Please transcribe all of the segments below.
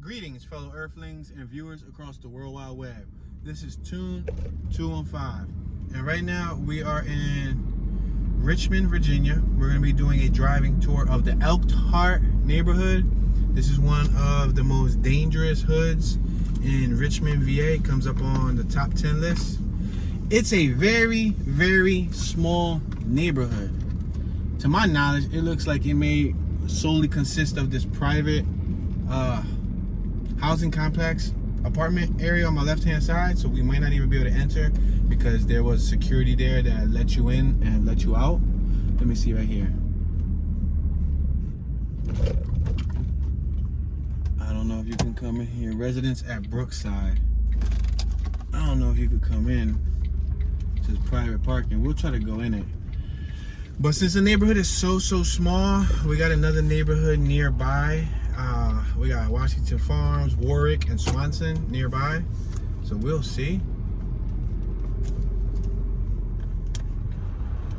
Greetings, fellow Earthlings and viewers across the World Wide Web. This is Tune 215, and right now we are in Richmond, Virginia. We're going to be doing a driving tour of the Elkhart neighborhood. This is one of the most dangerous hoods in Richmond, VA. It comes up on the top 10 list. It's a very, very small neighborhood. To my knowledge, it looks like it may solely consist of this private housing complex apartment area on my left hand side, so we might not even be able to enter because there was security there that let you in and let you out. Let me see right here. I don't know if you can come in here. Residents at Brookside. I don't know if you could come in. It's just private parking. We'll try to go in it. But since the neighborhood is so small, we got another neighborhood nearby. We got Worthington Farms, Warwick, and Swanson nearby. So we'll see.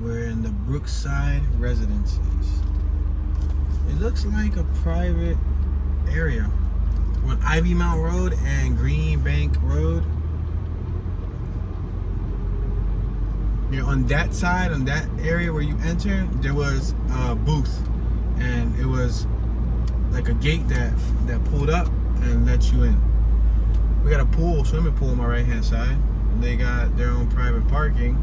We're in the Brookside residences. It looks like a private area. We're on Ivy Mount Road and Green Bank Road. Here on that side, on that area where you enter, there was a booth, and it was like a gate that pulled up and let you in. We got a pool, swimming pool on my right hand side. They got their own private parking.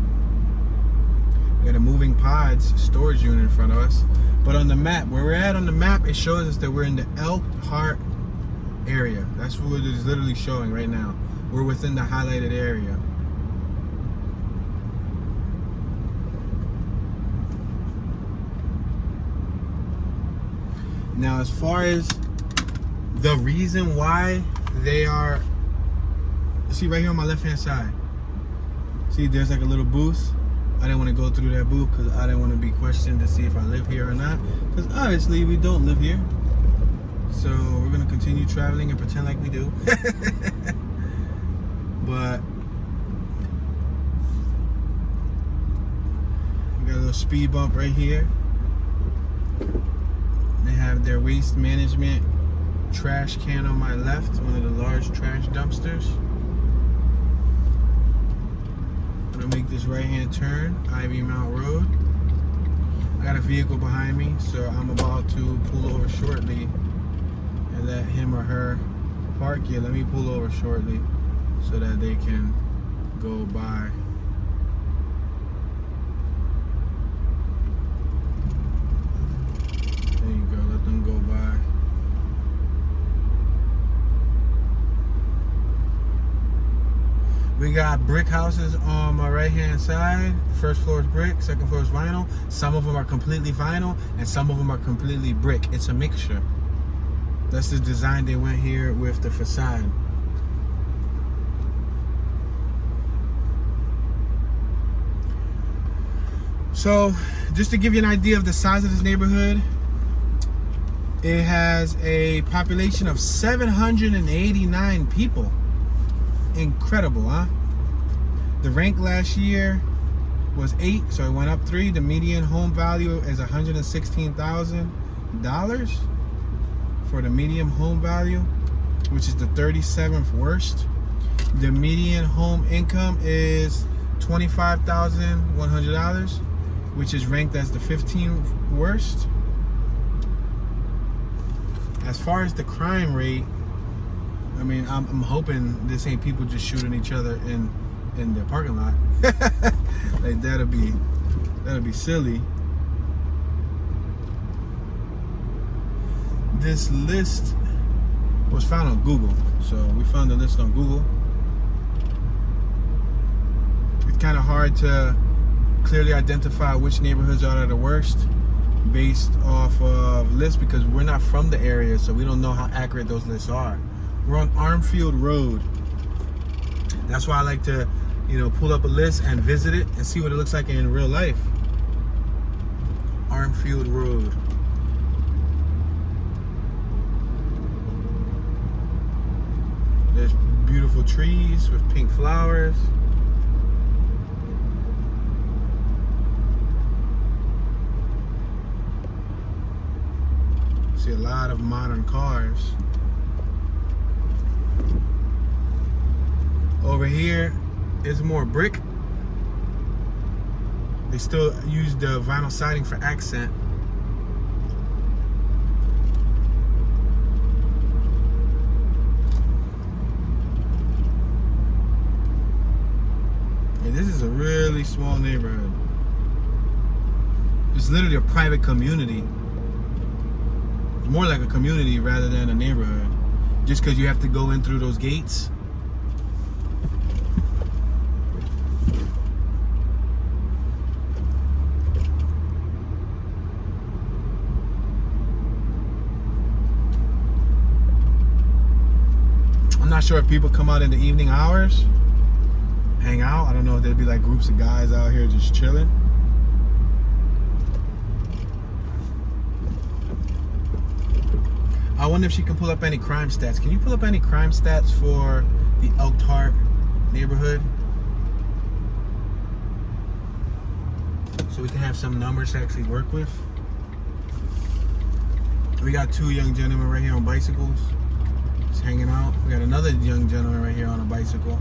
We got a moving pods storage unit in front of us. But on the map, where we're at on the map, it shows us that we're in the Elkhart area. That's what it is literally showing right now. We're within the highlighted area. Now, as far as the reason why they are, see right here on my left hand side, see there's like a little booth. I didn't want to go through that booth because I didn't want to be questioned to see if I live here or not, because obviously we don't live here. So we're going to continue traveling and pretend like we do. But we got a little speed bump right here. They have their waste management trash can on my left, one of the large trash dumpsters. I'm gonna make this right hand turn, Ivy Mount Road. I got a vehicle behind me, so I'm about to pull over shortly and let him or her park. Yeah, let me pull over shortly so that they can go by. There you go, let them go by. We got brick houses on my right hand side. The first floor is brick, second floor is vinyl. Some of them are completely vinyl and some of them are completely brick. It's a mixture. That's the design they went here with the facade. So, just to give you an idea of the size of this neighborhood, it has a population of 789 people. Incredible, huh? The rank last year was 8, so it went up 3. The median home value is $116,000 for the median home value, which is the 37th worst. The median home income is $25,100, which is ranked as the 15th worst. As far as the crime rate, I mean, I'm hoping this ain't people just shooting each other in the parking lot. Like that'll be silly. This list was found on Google, so we found the list on Google. It's kind of hard to clearly identify which neighborhoods are the worst based off of lists because we're not from the area, so we don't know how accurate those lists are. We're on Armfield Road. That's why I like to, pull up a list and visit it and see what it looks like in real life. Armfield Road. There's beautiful trees with pink flowers. See a lot of modern cars. Over here is more brick. They still use the vinyl siding for accent. And this is a really small neighborhood. It's literally a private community. It's more like a community rather than a neighborhood. Just because you have to go in through those gates. I'm not sure if people come out in the evening hours, hang out. I don't know if there'd be like groups of guys out here just chilling. I wonder if she can pull up any crime stats. Can you pull up any crime stats for the Elkhart neighborhood? So we can have some numbers to actually work with. We got two young gentlemen right here on bicycles, just hanging out. We got another young gentleman right here on a bicycle.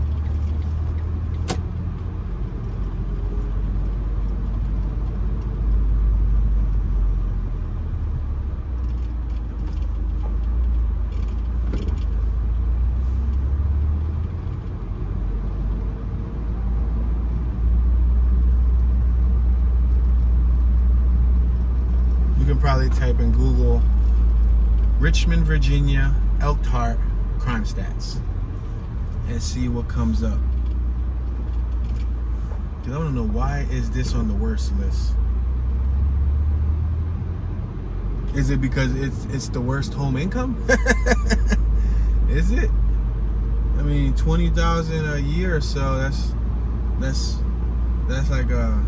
Probably type in Google Richmond, Virginia, Elkhart crime stats and see what comes up. Because I want to know, why is this on the worst list? Is it because it's the worst home income? Is it? I mean, $20,000 a year or so. That's like a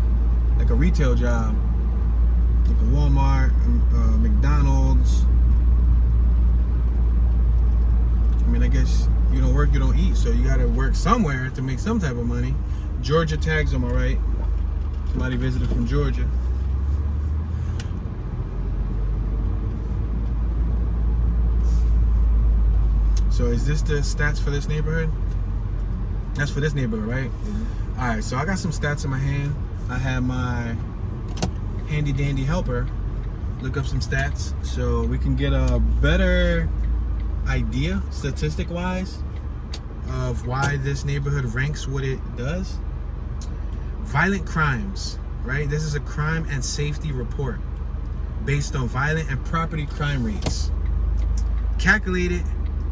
retail job. Like a Walmart, McDonald's. I mean, I guess you don't work, you don't eat, so you gotta work somewhere to make some type of money. Georgia tags them, all right. Somebody visited from Georgia. So is this the stats for this neighborhood? That's for this neighborhood, right? Mm-hmm. All right, so I got some stats in my hand. I have my handy dandy helper look up some stats so we can get a better idea statistic wise of why this neighborhood ranks what it does. Violent crimes, right? This is a crime and safety report based on violent and property crime rates calculated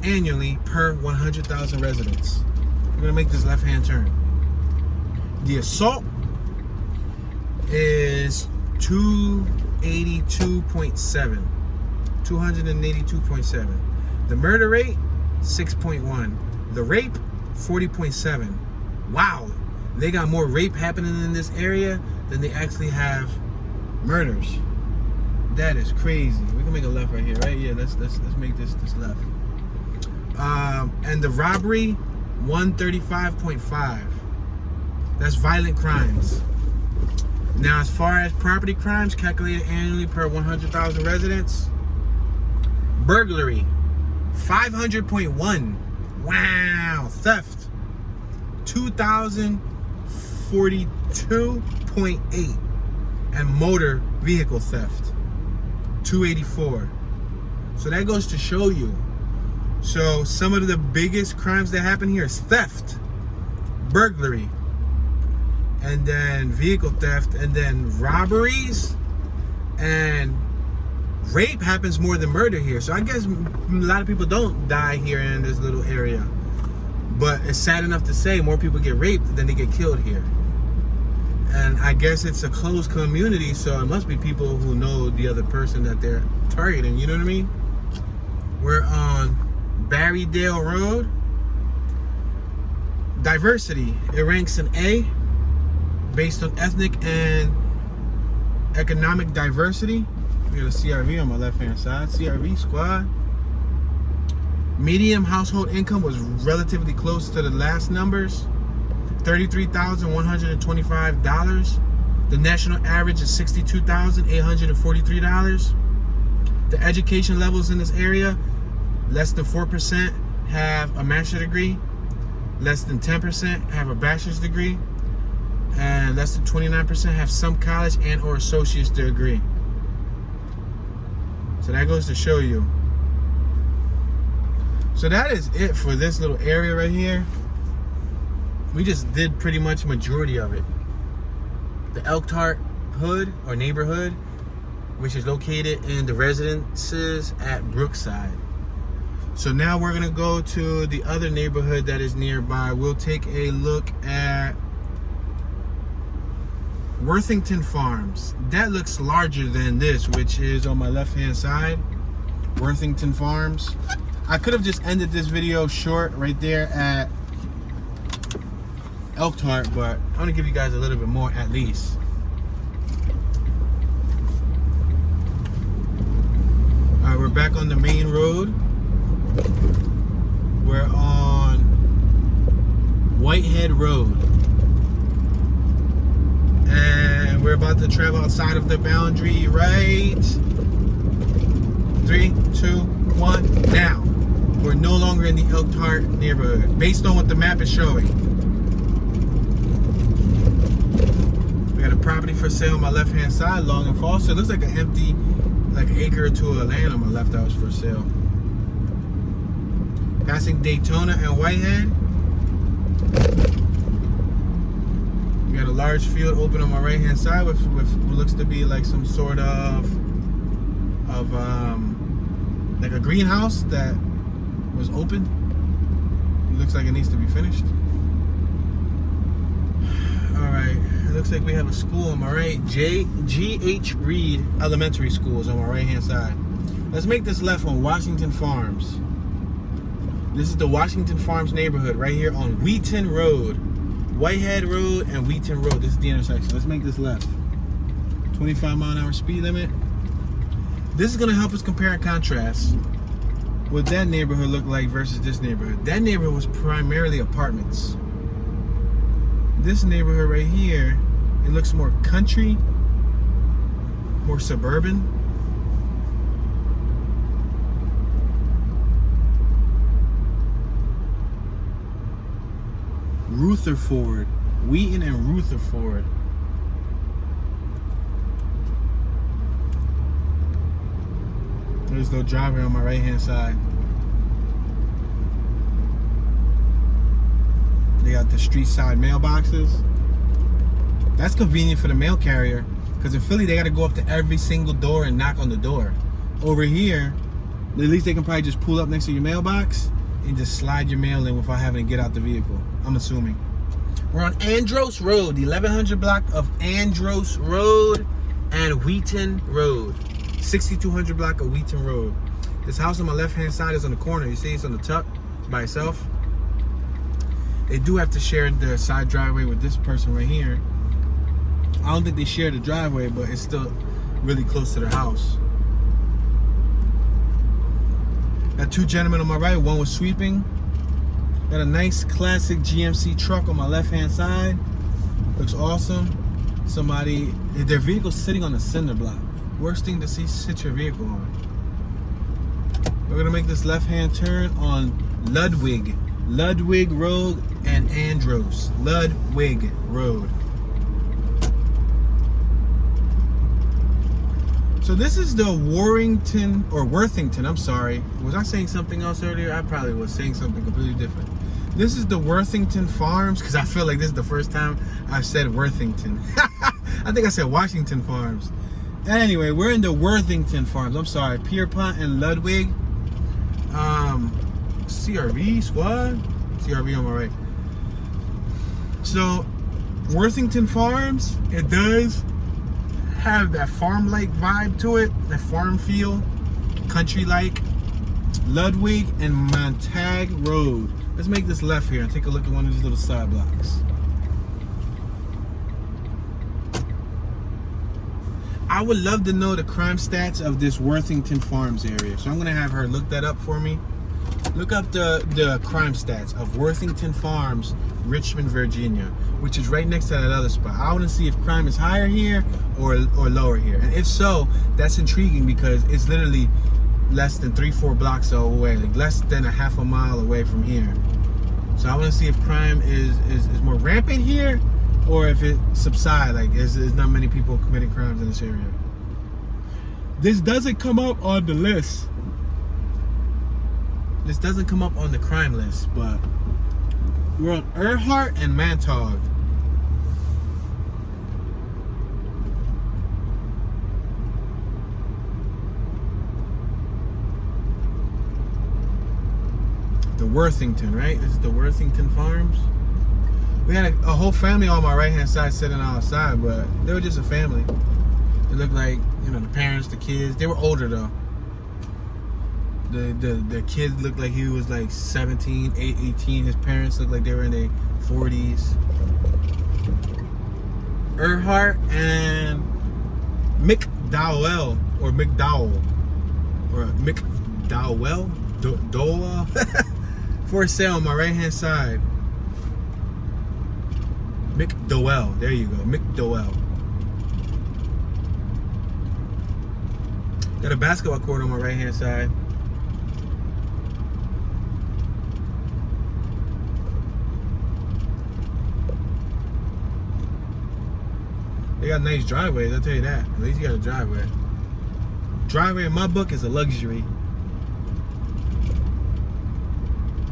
annually per 100,000 residents. We're gonna make this left hand turn. The assault is 282.7. 282.7. The murder rate, 6.1. The rape, 40.7. Wow, they got more rape happening in this area than they actually have murders. That is crazy. We can make a left right here, right? Yeah, let's make this left. And the robbery, 135.5. That's violent crimes. Now, as far as property crimes calculated annually per 100,000 residents, burglary, 500.1. Wow. Theft, 2,042.8. And motor vehicle theft, 284. So that goes to show you. So some of the biggest crimes that happen here is theft, burglary, and then vehicle theft, and then robberies, and rape happens more than murder here. So I guess a lot of people don't die here in this little area. But it's sad enough to say more people get raped than they get killed here. And I guess it's a closed community, so it must be people who know the other person that they're targeting, you know what I mean? We're on Barrydale Road. Diversity, it ranks an A based on ethnic and economic diversity. We got a CRV on my left hand side. CRV squad. Median household income was relatively close to the last numbers, $33,125. The national average is $62,843. The education levels in this area, less than 4% have a master's degree. Less than 10% have a bachelor's degree. And less than 29% have some college and or associate's degree. So that goes to show you. So that is it for this little area right here. We just did pretty much majority of it. The Elkhart hood or neighborhood, which is located in the residences at Brookside. So now we're gonna go to the other neighborhood that is nearby. We'll take a look at Worthington Farms. That looks larger than this, which is on my left hand side. Worthington Farms. I could have just ended this video short right there at Elkhart, but I'm gonna give you guys a little bit more at least. Alright, we're back on the main road. We're on Whitehead Road. And we're about to travel outside of the boundary, right? 3, 2, 1, now. We're no longer in the Elkhart neighborhood, based on what the map is showing. We got a property for sale on my left-hand side, Long and Foster. It looks like an empty, like an acre or two of land on my left that was for sale. Passing Daytona and Whitehead. We got a large field open on my right-hand side with what looks to be like some sort of like a greenhouse that was open. It looks like it needs to be finished. Alright, it looks like we have a school on my right. G.H. Reed Elementary School is on my right hand side. Let's make this left on Washington Farms. This is the Washington Farms neighborhood right here on Wheaton Road. Whitehead Road and Wheaton Road. This is the intersection. Let's make this left. 25-mile-an-hour speed limit. This is going to help us compare and contrast what that neighborhood looked like versus this neighborhood. That neighborhood was primarily apartments. This neighborhood right here, it looks more country, more suburban. Rutherford, Wheaton and Rutherford. There's no driveway on my right hand side. They got the street side mailboxes. That's convenient for the mail carrier, because in Philly they got to go up to every single door and knock on the door. Over here, at least they can probably just pull up next to your mailbox and just slide your mail in without having to get out the vehicle, I'm assuming. We're on Andros Road, the 1100 block of Andros Road and Wheaton Road. 6200 block of Wheaton Road. This house on my left hand side is on the corner. You see it's on the tuck by itself. They do have to share the side driveway with this person right here. I don't think they share the driveway, but it's still really close to their house. Got two gentlemen on my right, one was sweeping. Got a nice classic GMC truck on my left hand side. Looks awesome. Somebody, their vehicle's sitting on a cinder block. Worst thing to see sit your vehicle on. We're gonna make this left hand turn on Ludwig Road and Andros. Ludwig Road. So this is the Worthington, I'm sorry. Was I saying something else earlier? I probably was saying something completely different. This is the Worthington Farms, because I feel like this is the first time I've said Worthington. I think I said Washington Farms. Anyway, we're in the Worthington Farms. I'm sorry, Pierpont and Ludwig. CRV squad. CRV on my right. So, Worthington Farms, it does have that farm-like vibe to it, that farm feel, country-like. Ludwig and Montag Road. Let's make this left here and take a look at one of these little side blocks. I would love to know the crime stats of this Worthington Farms area. So I'm gonna have her look that up for me. Look up the crime stats of Worthington Farms, Richmond, Virginia, which is right next to that other spot. I want to see if crime is higher here or lower here. And if so, that's intriguing because it's literally less than 3-4 blocks away, like less than a half a mile away from here. So I want to see if crime is more rampant here, or if it subsides. Like, there's not many people committing crimes in this area. This doesn't come up on the list. This doesn't come up on the crime list, but we're on Elkhart and Mantog. The Worthington, right? This is the Worthington Farms. We had a whole family on my right hand side sitting outside, but they were just a family. It looked like, you know, the parents, the kids. They were older though. The kid looked like he was like 17, 18. His parents looked like they were in their 40s. Elkhardt and McDowell or McDowell or McDowell Doa for sale on my right hand side. McDowell, there you go, McDowell. Got a basketball court on my right hand side. They got nice driveways, I'll tell you that. At least you got a driveway. Driveway in my book is a luxury.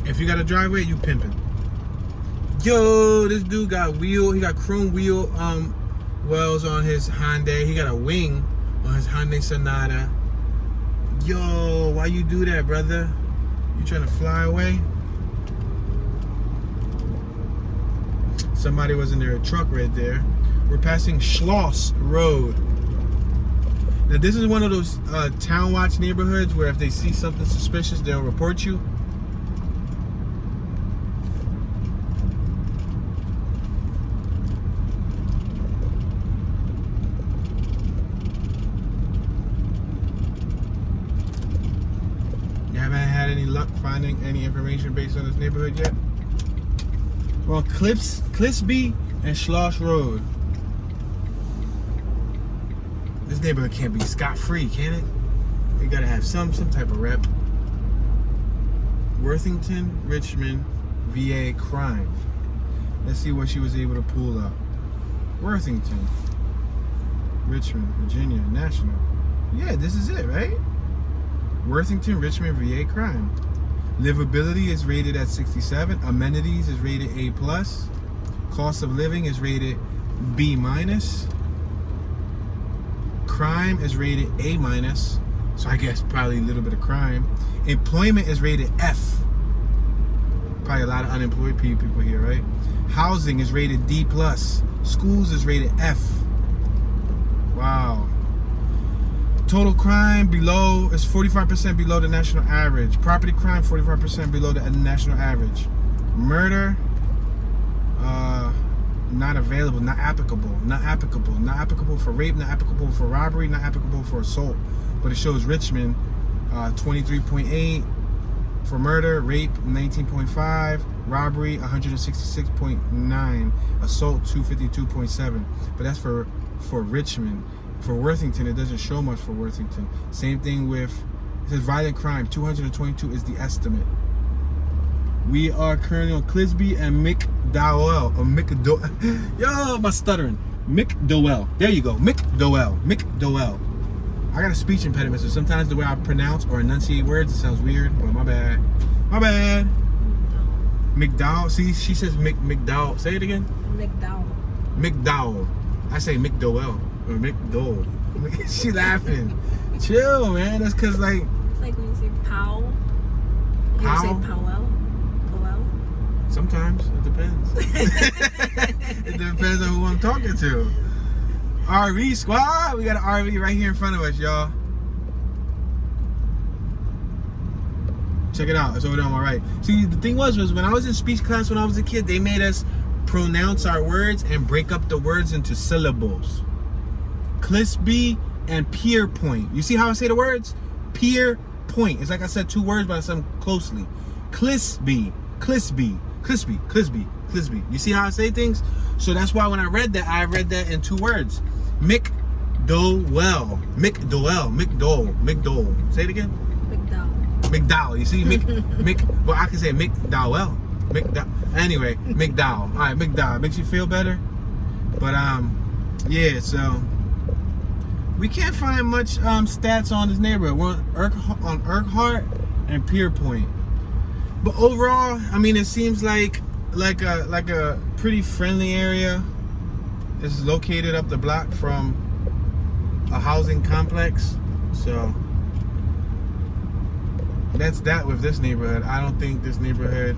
If you got a driveway, you pimping. Yo, this dude got he got chrome wheel wells on his Hyundai. He got a wing on his Hyundai Sonata. Yo, why you do that, brother? You trying to fly away? Somebody was in their truck right there. We're passing Schloss Road. Now this is one of those town watch neighborhoods where if they see something suspicious, they'll report you. You haven't had any luck finding any information based on this neighborhood yet? We're on Clipsby and Schloss Road. This neighborhood can't be scot-free, can it? You gotta have some type of rep. Worthington, Richmond, VA crime. Let's see what she was able to pull up. Worthington, Richmond, Virginia, national. Yeah, this is it, right? Worthington, Richmond, VA crime. Livability is rated at 67. Amenities is rated A+. Cost of living is rated B-. Crime is rated A-, so I guess probably a little bit of crime. Employment is rated F. Probably a lot of unemployed people here, right? Housing is rated D+. Schools is rated F. Wow. Total crime below is 45% below the national average. Property crime 45% below the national average. Murder, not available, not applicable for rape, not applicable for robbery, not applicable for assault. But it shows Richmond 23.8 for murder, rape 19.5, robbery 166.9, assault 252.7. But that's for Richmond. For Worthington, it doesn't show much for Worthington. Same thing with, it says violent crime 222 is the estimate. We are currently on Clipsby and McDowell. Yo, my stuttering. McDowell. There you go. McDowell. I got a speech impediment, so sometimes the way I pronounce or enunciate words, it sounds weird. But my bad. McDowell. See, she says McDowell. Say it again. McDowell. I say McDowell or McDowell. She laughing. Chill, man. That's because like. It's like when you say Powell. You say Powell. Sometimes it depends. It depends on who I'm talking to. RV squad, we got an RV right here in front of us, y'all. Check it out. It's over there on my right. See, the thing was when I was in speech class when I was a kid, they made us pronounce our words and break up the words into syllables. Clipsby and Pier Point. You see how I say the words? Pier Point. It's like I said two words, but I said them closely. Clipsby. You see how I say things? So that's why when I read that in two words. McDowell. Say it again. McDowell. You see, well, I can say McDowell. Anyway, McDowell. All right, McDowell. Makes you feel better? But, yeah, so we can't find much stats on this neighborhood. We're on Elkhardt and Pierpoint. But overall, I mean, it seems like a pretty friendly area. It's located up the block from a housing complex. So that's that with this neighborhood. I don't think this neighborhood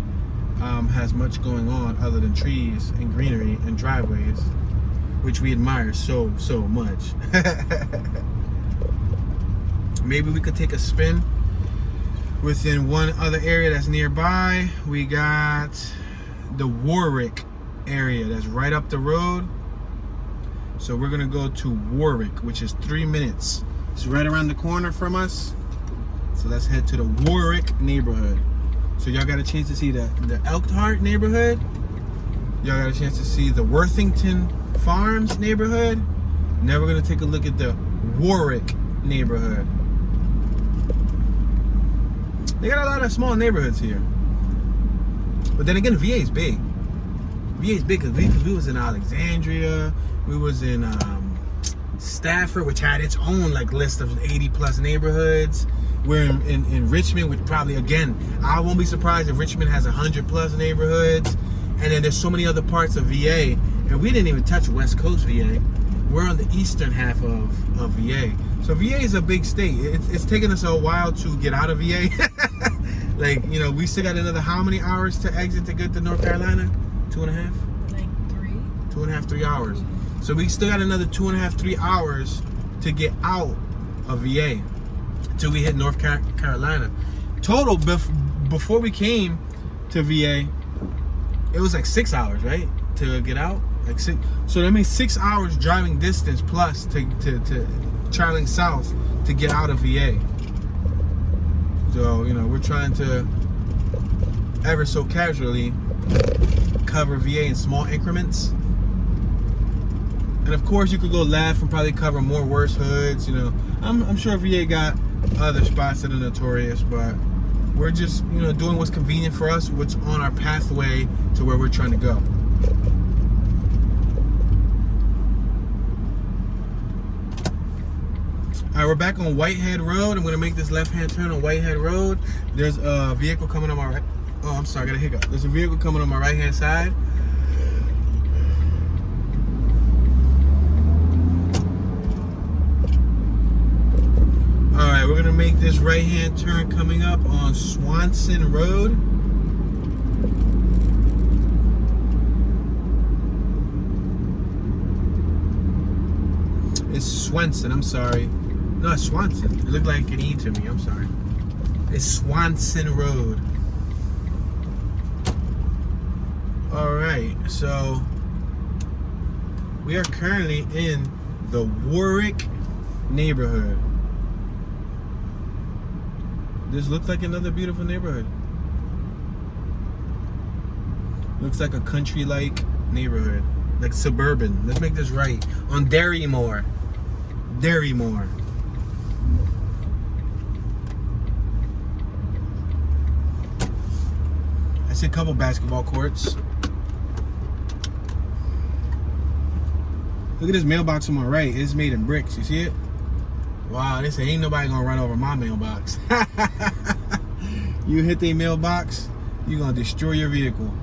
has much going on other than trees and greenery and driveways, which we admire so much. Maybe we could take a spin within one other area that's nearby. We got the Warwick area that's right up the road. So we're gonna go to Warwick, which is 3 minutes. It's right around the corner from us. So let's head to the Warwick neighborhood. So y'all got a chance to see the Elkhardt neighborhood. Y'all got a chance to see the Worthington Farms neighborhood. Now we're gonna take a look at the Warwick neighborhood. They got a lot of small neighborhoods here. But then again, VA is big. VA is big because we was in Alexandria. We was in Stafford, which had its own like list of 80 plus neighborhoods. We're in Richmond, which probably, again, I won't be surprised if Richmond has 100 plus neighborhoods. And then there's so many other parts of VA. And we didn't even touch West Coast VA. We're on the eastern half of VA. So VA is a big state. It's taken us a while to get out of VA. Like, you know, we still got another how many hours to exit to get to North Carolina? 2.5? Like 3? 2.5, 3 hours. So we still got another 2.5, 3 hours to get out of VA till we hit North Carolina. Total, before we came to VA, it was like 6 hours, right? To get out? Like 6. So that means 6 hours driving distance plus to traveling south to get out of VA. So, you know, we're trying to ever so casually cover VA in small increments. And of course, you could go left and probably cover more worse hoods. You know, I'm sure VA got other spots that are notorious, but we're just, you know, doing what's convenient for us, what's on our pathway to where we're trying to go. All right, we're back on Whitehead Road. I'm gonna make this left-hand turn on Whitehead Road. There's a vehicle coming on my right. Oh, I'm sorry, I got a hiccup. There's a vehicle coming on my right-hand side. All right, we're gonna make this right-hand turn coming up on Swanson Road. It's Swanson, I'm sorry. No, it's Swanson. It looked like an E to me, I'm sorry. It's Swanson Road. All right, so we are currently in the Warwick neighborhood. This looks like another beautiful neighborhood. Looks like a country-like neighborhood, like suburban. Let's make this right. On Darrymore. Darrymore. I see a couple basketball courts. Look at this mailbox on my right. It's made in bricks. You see it? Wow, this ain't nobody gonna run over my mailbox. You hit the mailbox, you're gonna destroy your vehicle.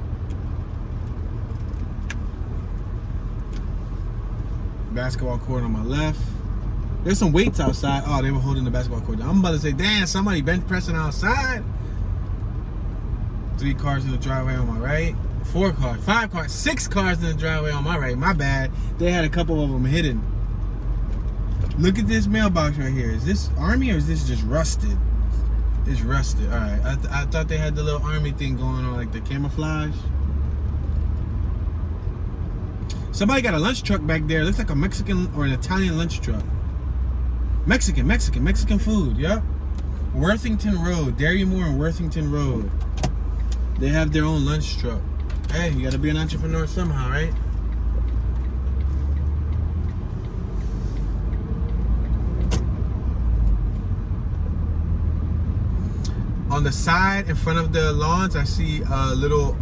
Basketball court on my left. There's some weights outside. Oh, they were holding the basketball court down. I'm about to say, damn, somebody bench pressing outside. 3 cars in the driveway on my right. 4 cars, 5 cars, 6 cars in the driveway on my right. My bad. They had a couple of them hidden. Look at this mailbox right here. Is this Army or is this just rusted? It's rusted. All right. I thought they had the little Army thing going on, like the camouflage. Somebody got a lunch truck back there. Looks like a Mexican or an Italian lunch truck. Mexican food. Yep. Worthington Road. Darrymore and Worthington Road. They have their own lunch truck. Hey, you got to be an entrepreneur somehow, right? on the side in front of the lawns, I see a little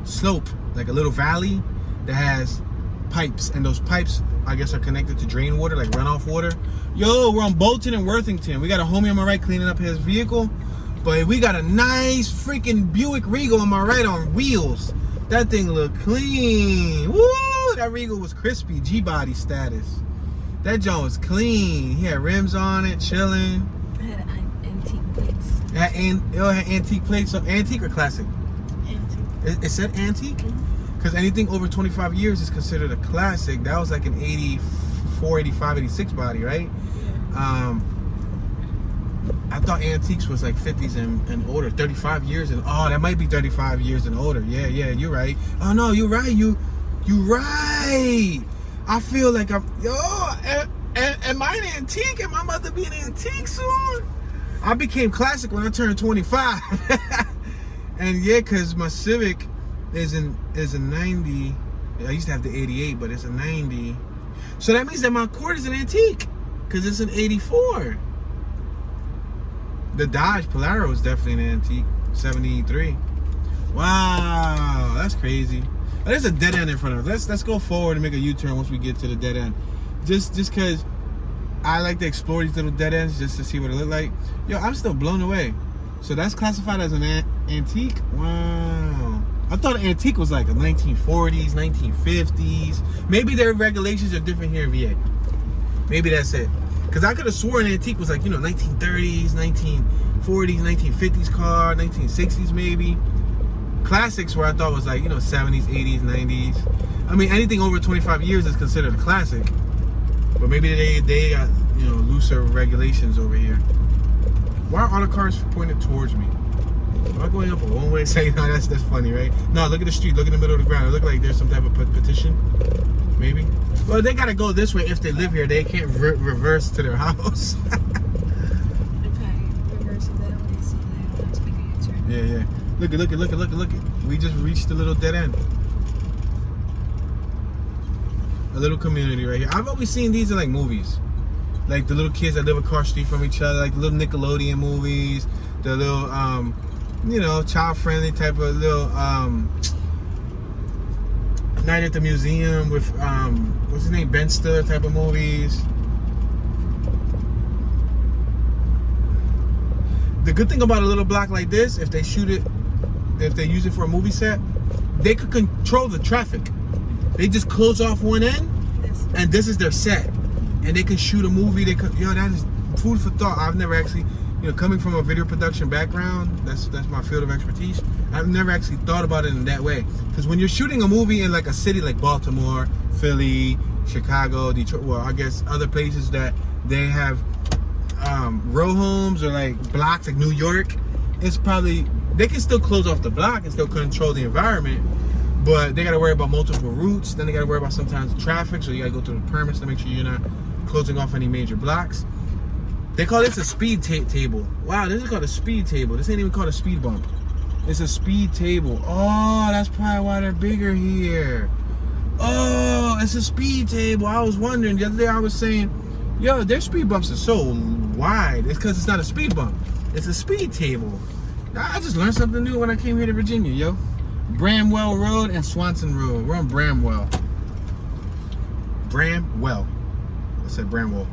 slope, like a little valley that has pipes, and those pipes, I guess, are connected to drain water, like runoff water. Yo, we're on Bolton and Worthington. We got a homie on my right cleaning up his vehicle, but we got a nice freaking Buick Regal on my right on wheels. That thing looked clean. Woo! That Regal was crispy, G-body status. That joint was clean. He had rims on it, chilling. It had antique plates. It had antique plates. So antique or classic? Antique. It said antique? Because anything over 25 years is considered a classic. That was like an 84, 85, 86 body, right? Yeah. I thought antiques was like 50s and older, 35 years and that might be 35 years and older. Yeah, you're right. Oh no, you're right. You right. I feel like am I an antique? Am I about to be an antique soon? I became classic when I turned 25. And yeah, cause my Civic is a 90. I used to have the 88, but it's a 90. So that means that my Accord is an antique, cause it's an 84. The Dodge Polara was definitely an antique, 73. Wow, that's crazy. Oh, there's a dead end in front of us. Let's go forward and make a U-turn once we get to the dead end. Just cause I like to explore these little dead ends just to see what it look like. Yo, I'm still blown away. So that's classified as an antique? Wow. I thought an antique was like a 1940s, 1950s. Maybe their regulations are different here in VA. Maybe that's it. Because I could have sworn an antique was like, 1930s, 1940s, 1950s car, 1960s maybe. Classics where I thought was like, 70s, 80s, 90s. I mean, anything over 25 years is considered a classic. But maybe they got, looser regulations over here. Why are all the cars pointed towards me? Am I going up a one-way saying, no, that's funny, right? No, look at the street, look in the middle of the ground. It look like there's some type of petition. Maybe. Well, they gotta go this way if they live here. They can't reverse to their house. Okay, reverse it that way so they don't have to make a U-turn. Yeah. Look it. We just reached the little dead end. A little community right here. I've always seen these in like movies. Like the little kids that live across the street from each other, like the little Nickelodeon movies, the little child-friendly type of little night at the museum with what's his name, Ben Stiller type of movies. The good thing about a little block like this, if they use it for a movie set, they could control the traffic. They just close off one end, and this is their set, and they can shoot a movie. That is food for thought. I've never actually, coming from a video production background, that's my field of expertise. I've never actually thought about it in that way. Because when you're shooting a movie in like a city like Baltimore, Philly, Chicago, Detroit, well, I guess other places that they have row homes or like blocks like New York, it's probably, they can still close off the block and still control the environment, but they got to worry about multiple routes. Then they got to worry about sometimes traffic, so you got to go through the permits to make sure you're not closing off any major blocks. They call this a speed table. Wow, this is called a speed table. This ain't even called a speed bump. It's a speed table. Oh, that's probably why they're bigger here. Oh, it's a speed table. I was wondering, the other day I was saying, yo, their speed bumps are so wide. It's because it's not a speed bump. It's a speed table. I just learned something new when I came here to Virginia, yo. Bramwell Road and Swanson Road. We're on Bramwell. Bramwell. I said Bramwell.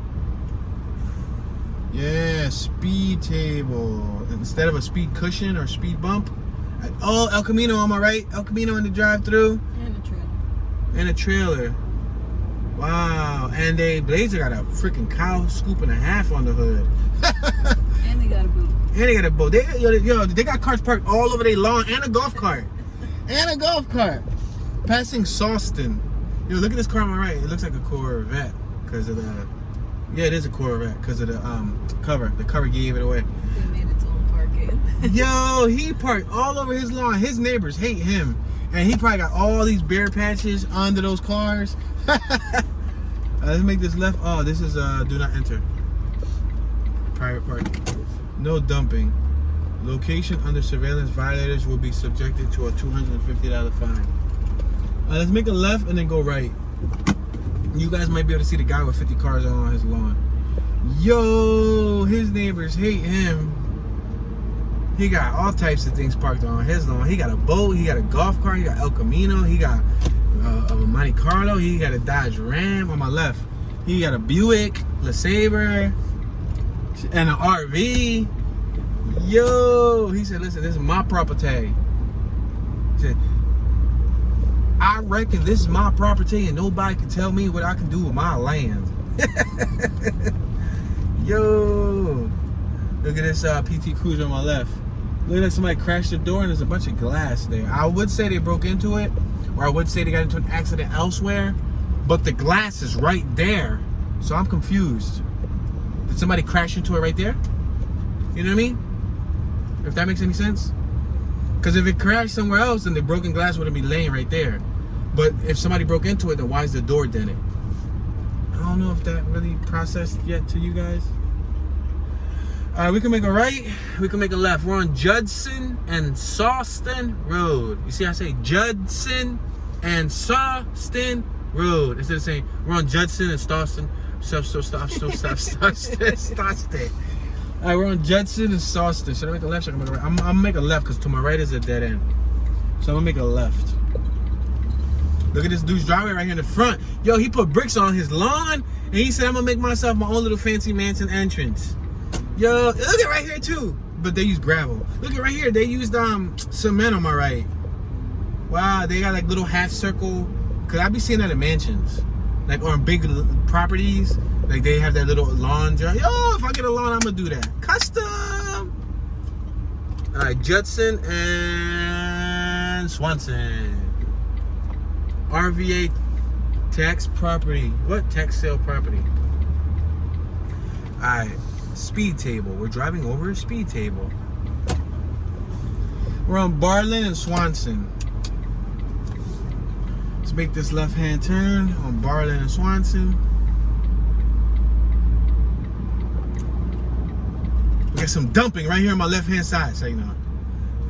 Yeah, speed table. Instead of a speed cushion or speed bump. Oh, El Camino on my right. El Camino in the drive-through. And a trailer. And a trailer. Wow. And a Blazer got a freaking cow scoop and a half on the hood. And they got a boot. And they got a boat. They got cars parked all over their lawn and a golf cart. And a golf cart. Passing Sawston. Look at this car on my right. It looks like a Corvette because of the... Yeah, it is a Corvette because of the cover. The cover gave it away. They made its own parking. Yo, he parked all over his lawn. His neighbors hate him. And he probably got all these bare patches under those cars. Let's make this left. Oh, this is do not enter. Private parking. No dumping. Location under surveillance. Violators will be subjected to a $250 fine. Let's make a left and then go right. You guys might be able to see the guy with 50 cars on his lawn. Yo, his neighbors hate him. He got all types of things parked on his lawn. He got a boat, he got a golf cart, he got El Camino, he got a Monte Carlo, he got a Dodge Ram on my left. He got a Buick, LeSabre, and an RV. Yo, he said, listen, this is my property. He said, I reckon this is my property and nobody can tell me what I can do with my land. Yo, look at this PT Cruiser on my left. Look like somebody crashed the door and there's a bunch of glass there. I would say they broke into it, or I would say they got into an accident elsewhere, but the glass is right there. So I'm confused. Did somebody crash into it right there? You know what I mean? If that makes any sense? Because if it crashed somewhere else, then the broken glass wouldn't be laying right there. But if somebody broke into it, then why is the door dented? I don't know if that really processed yet to you guys. We can make a right, we can make a left. We're on Judson and Sawston Road. You see, I say Judson and Sawston Road instead of saying we're on Judson and Sawston. Stop. All right, we're on Judson and Sawston. Should I make a left? Should I make a right? I'm gonna make a left because to my right is a dead end. So I'm gonna make a left. Look at this dude's driveway right here in the front. Yo, he put bricks on his lawn and he said, I'm gonna make myself my own little fancy mansion entrance. Yo, look at right here too. But they use gravel. Look at right here. They used cement on my right. Wow, they got like little half circle. Cause I be seeing that in mansions, like on big properties. Like they have that little lawn. Yo, if I get a lawn, I'm gonna do that. Custom. All right, Judson and Swanson. RVA tax property. What tax sale property? All right. Speed table. We're driving over a speed table. We're on Barlin and Swanson. Let's make this left-hand turn on Barlin and Swanson. We got some dumping right here on my left-hand side. So you know,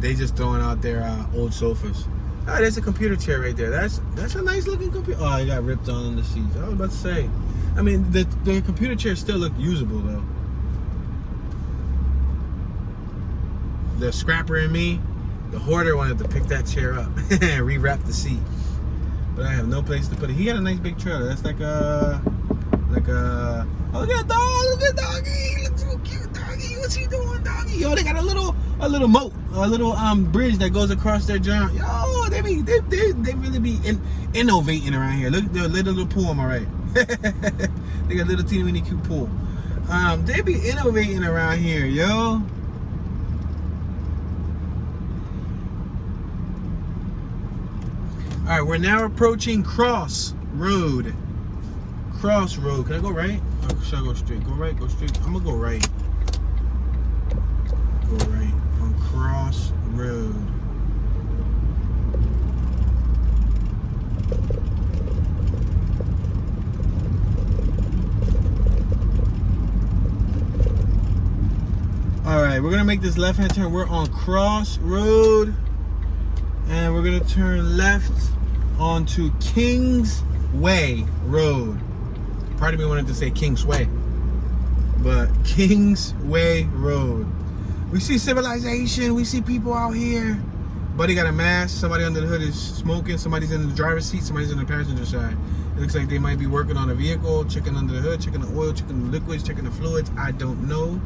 they just throwing out their old sofas. Oh, there's a computer chair right there. That's a nice looking computer. Oh, it got ripped on the seats. I was about to say. I mean, the computer chair still look usable though. The scrapper in me, the hoarder, wanted to pick that chair up and rewrap the seat, but I have no place to put it. He got a nice big trailer. That's like a oh, look at that dog, look at doggy, he looks so cute, doggy. What's he doing, doggy? Yo, they got a little moat, a little bridge that goes across their jump. Yo, they really be innovating around here. Look, the little pool on my right. They got a little teeny weeny cute pool. They be innovating around here, yo. All right, we're now approaching Cross Road. Cross Road. Can I go right? Or should I go straight? Go right, go straight. I'm gonna go right. Go right on Cross Road. All right, we're gonna make this left-hand turn. We're on Cross Road. And we're gonna turn left onto Kingsway Road. Part of me wanted to say Kingsway, but Kingsway Road. We see civilization, we see people out here. Buddy got a mask, somebody under the hood is smoking, somebody's in the driver's seat, somebody's in the passenger side. It looks like they might be working on a vehicle, checking under the hood, checking the oil, checking the liquids, checking the fluids, I don't know.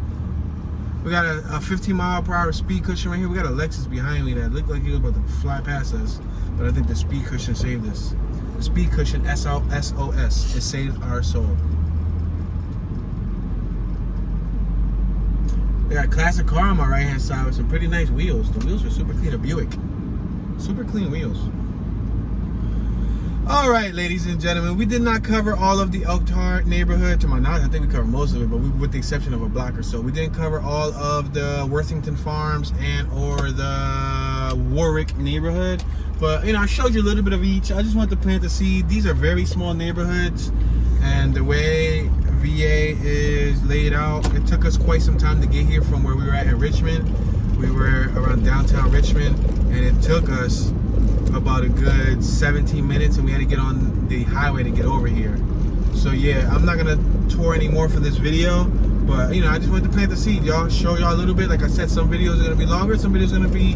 We got a 15-mile-per-hour speed cushion right here. We got a Lexus behind me that looked like he was about to fly past us, but I think the speed cushion saved us. The speed cushion, SOS, it saved our soul. We got a classic car on my right-hand side with some pretty nice wheels. The wheels are super clean. A Buick. Super clean wheels. All right, ladies and gentlemen, we did not cover all of the Elkhart neighborhood. To my knowledge, I think we covered most of it, but with the exception of a block or so. We didn't cover all of the Worthington Farms and or the Warwick neighborhood. But, you know, I showed you a little bit of each. I just wanted to plant the seed. These are very small neighborhoods. And the way VA is laid out, it took us quite some time to get here from where we were at in Richmond. We were around downtown Richmond, and it took us about a good 17 minutes, and we had to get on the highway to get over here. So yeah, I'm not gonna tour anymore for this video, But you know, I just wanted to plant the seed, y'all. Show y'all a little bit. Like I said, some videos are gonna be longer, some videos are gonna be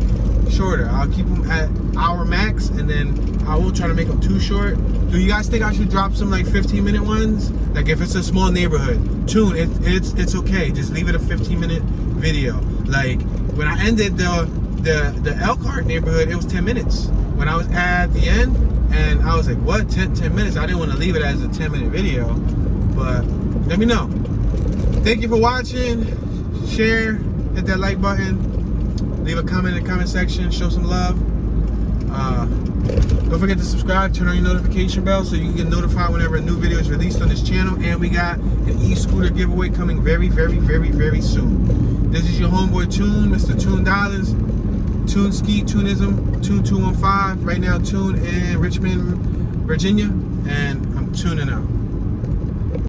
shorter. I'll keep them at hour max, and then I won't try to make them too short. Do you guys think I should drop some like 15-minute ones? Like if it's a small neighborhood, it's okay. Just leave it a 15-minute video. Like when I ended the Elkhart neighborhood, it was 10 minutes. When I was at the end, and I was like, what? 10 minutes? I didn't want to leave it as a 10-minute video, but let me know. Thank you for watching. Share, hit that like button, leave a comment in the comment section, show some love. Don't forget to subscribe, turn on your notification bell so you can get notified whenever a new video is released on this channel. And we got an e-scooter giveaway coming very, very, very, very soon. This is your homeboy Tune, Mr. Tune Dollars, Tune Ski, Tunism, Tune 215. Right now, Tune in Richmond, Virginia, and I'm tuning out.